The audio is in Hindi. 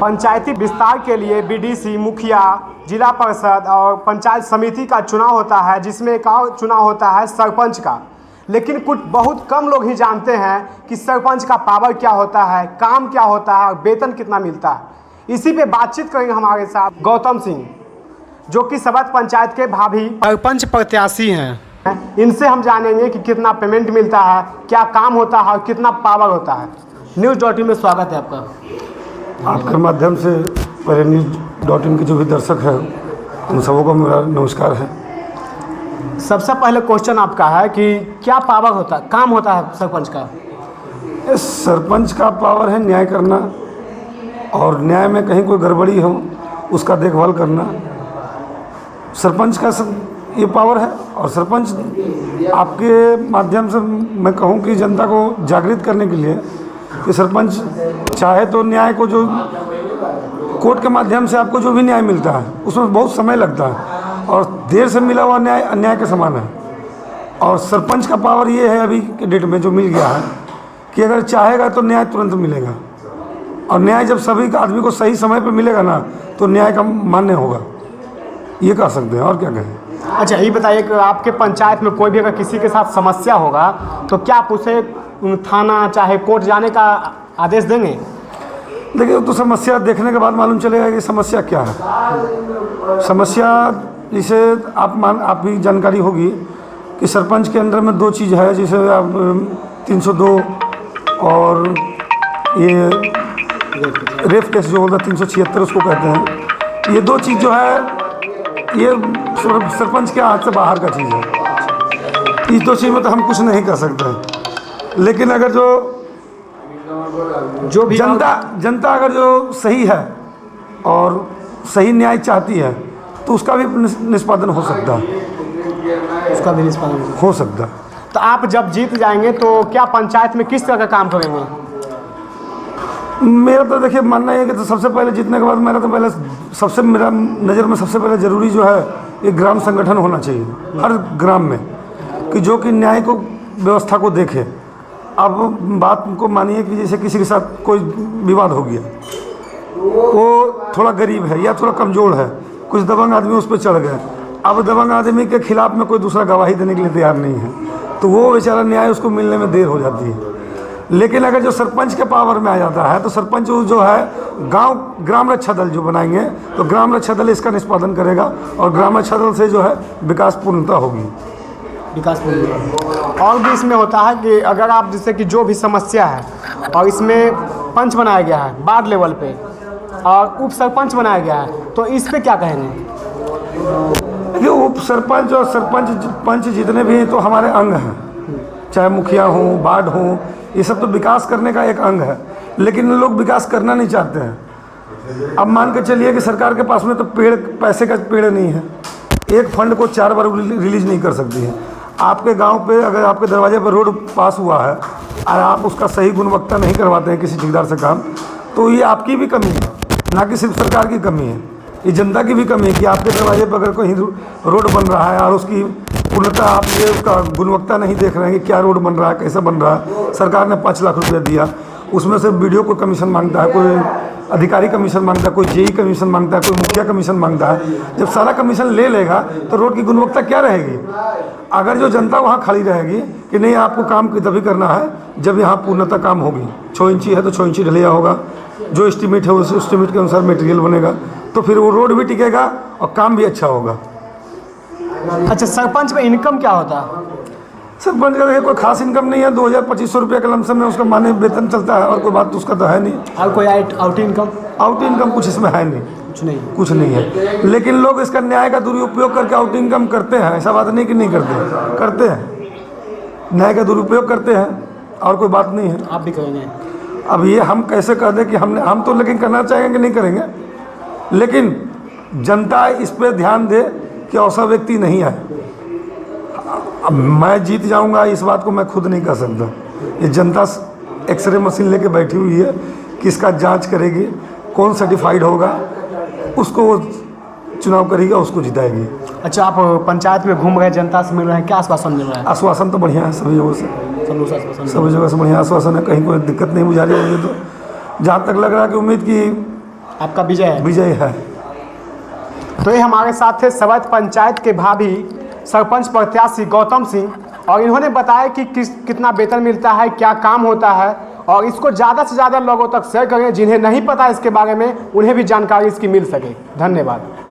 पंचायती विस्तार के लिए बीडीसी, मुखिया, जिला परिषद और पंचायत समिति का चुनाव होता है, जिसमें एक और चुनाव होता है सरपंच का। लेकिन कुछ बहुत कम लोग ही जानते हैं कि सरपंच का पावर क्या होता है, काम क्या होता है और वेतन कितना मिलता है। इसी पे बातचीत करेंगे हमारे साथ गौतम सिंह, जो कि सबत पंचायत के भावी सरपंच प्रत्याशी हैं। इनसे हम जानेंगे कि कितना पेमेंट मिलता है, क्या काम होता है और कितना पावर होता है। न्यूज़.in में स्वागत है आपका। आपके माध्यम से पहले न्यूज़.in के जो भी दर्शक हैं उन सबों को मेरा नमस्कार है। सबसे पहले क्वेश्चन आपका है कि क्या पावर होता है, काम होता है सरपंच का? सरपंच का पावर है न्याय करना, और न्याय में कहीं कोई गड़बड़ी हो उसका देखभाल करना। सरपंच का ये पावर है। और सरपंच आपके माध्यम से मैं कहूँ कि जनता को जागृत करने के लिए कि सरपंच चाहे तो न्याय को, जो कोर्ट के माध्यम से आपको जो भी न्याय मिलता है उसमें बहुत समय लगता है और देर से मिला हुआ न्याय अन्याय के समान है। और सरपंच का पावर ये है अभी के डेट में जो मिल गया है कि अगर चाहेगा तो न्याय तुरंत मिलेगा, और न्याय जब सभी आदमी को सही समय पर मिलेगा ना तो न्याय का मान्य होगा, ये कह सकते हैं। और क्या कहें? अच्छा, ये बताइए कि आपके पंचायत में कोई भी अगर किसी के साथ समस्या होगा तो क्या आप उसे थाना चाहे कोर्ट जाने का आदेश देंगे? देखिए, तो समस्या देखने के बाद मालूम चलेगा कि समस्या क्या है। समस्या जिसे आप भी जानकारी होगी कि सरपंच के अंदर में दो चीज़ है, जिसे आप 302 और ये रेप केस जो होता है 376 उसको कहते हैं। ये दो चीज़ जो है ये सरपंच के हाथ से बाहर का चीज़ है। इस दो चीज़ में तो हम कुछ नहीं कर सकते हैं। लेकिन अगर जो भी जनता अगर जो सही है और सही न्याय चाहती है तो उसका भी निष्पादन हो सकता है, उसका भी निष्पादन हो सकता है। तो आप जब जीत जाएंगे तो क्या पंचायत में किस तरह का काम करेंगे? मेरा तो देखिए मानना है कि तो सबसे पहले जीतने के बाद मेरा नज़र में सबसे पहले ज़रूरी जो है एक ग्राम संगठन होना चाहिए हर ग्राम में, कि जो कि न्याय को व्यवस्था को देखे। अब बात को मानिए कि जैसे किसी के साथ कोई विवाद हो गया, वो थोड़ा गरीब है या थोड़ा कमज़ोर है, कुछ दबंग आदमी उस पर चढ़ गए। अब दबंग आदमी के खिलाफ में कोई दूसरा गवाही देने के लिए तैयार नहीं है, तो वो बेचारा न्याय उसको मिलने में देर हो जाती है। लेकिन अगर जो सरपंच के पावर में आ जाता है तो सरपंच जो है ग्राम रक्षा दल जो बनाएंगे तो ग्राम रक्षा दल इसका निष्पादन करेगा और ग्राम रक्षा दल से जो है विकास पूर्णता होगी। और भी इसमें होता है कि अगर आप जैसे कि जो भी समस्या है और इसमें पंच बनाया गया है वार्ड लेवल पे और उप सरपंच बनाया गया है, तो इस पे क्या कहेंगे? ये उप सरपंच और पंच जितने भी हैं तो हमारे अंग हैं, चाहे मुखिया हों, वार्ड हों, ये सब तो विकास करने का एक अंग है। लेकिन लोग विकास करना नहीं चाहते हैं। अब मान के चलिए कि सरकार के पास में तो पैसे का पेड़ नहीं है, एक फंड को 4 बार रिलीज नहीं कर सकती है। आपके गांव पे अगर आपके दरवाजे पर रोड पास हुआ है और आप उसका सही गुणवत्ता नहीं करवाते हैं किसी ठेकेदार से काम, तो ये आपकी भी कमी है, ना कि सिर्फ सरकार की कमी है, ये जनता की भी कमी है कि आपके दरवाजे पर अगर कोई रोड बन रहा है और उसकी पूर्णतः आप ये उसका गुणवत्ता नहीं देख रहे हैं कि क्या रोड बन रहा है, कैसे बन रहा है। सरकार ने 5 लाख रुपया दिया, उसमें से वीडियो को कमीशन मांगता है, कोई अधिकारी कमीशन मांगता है, कोई जेई कमीशन मांगता है, कोई मुखिया कमीशन मांगता है। जब सारा कमीशन ले लेगा तो रोड की गुणवत्ता क्या रहेगी? अगर जो जनता वहाँ खड़ी रहेगी कि नहीं आपको काम तभी करना है जब यहाँ पूर्णतः काम होगी, 6 इंची है तो 6 इंची ढलैया होगा, जो एस्टीमेट है उस एस्टीमेट के अनुसार मटेरियल बनेगा, तो फिर वो रोड भी टिकेगा और काम भी अच्छा होगा। अच्छा, सरपंच में इनकम क्या होता है? सरपंच का कोई खास इनकम नहीं है, 2000-2500 रुपये के लमसम में उसका माने वेतन चलता है, और कोई बात उसका तो है नहीं। और कोई आउट इनकम कुछ इसमें है नहीं, कुछ नहीं है। लेकिन लोग इसका न्याय का दुरुपयोग करके आउट इनकम करते हैं, ऐसा बात नहीं कि नहीं करते हैं, न्याय का दुरुपयोग करते हैं, और कोई बात नहीं है। आप भी करेंगे? अब ये हम कैसे कह दें कि हम तो लेकिन करना चाहेंगे कि नहीं करेंगे, लेकिन जनता इस पर ध्यान दे कि ऐसा व्यक्ति नहीं है। अब मैं जीत जाऊंगा इस बात को मैं खुद नहीं कर सकता, ये जनता एक्सरे मशीन लेके बैठी हुई है कि इसका जांच करेगी, कौन सर्टिफाइड होगा उसको वो चुनाव करेगी, उसको जिताएगी। अच्छा, आप पंचायत में घूम रहे हैं, जनता से मिल रहे हैं, क्या आश्वासन मिल रहा है? आश्वासन तो बढ़िया है, सभी जगह से बढ़िया आश्वासन है, कहीं कोई दिक्कत नहीं बुझा रही है। तो जहाँ तक लग रहा है कि उम्मीद की आपका विजय है। विजय है। तो ये हमारे साथ थे सवैत पंचायत के भावी सरपंच प्रत्याशी गौतम सिंह, और इन्होंने बताया कि कितना वेतन मिलता है, क्या काम होता है, और इसको ज़्यादा से ज़्यादा लोगों तक शेयर करें। जिन्हें नहीं पता इसके बारे में उन्हें भी जानकारी इसकी मिल सके। धन्यवाद।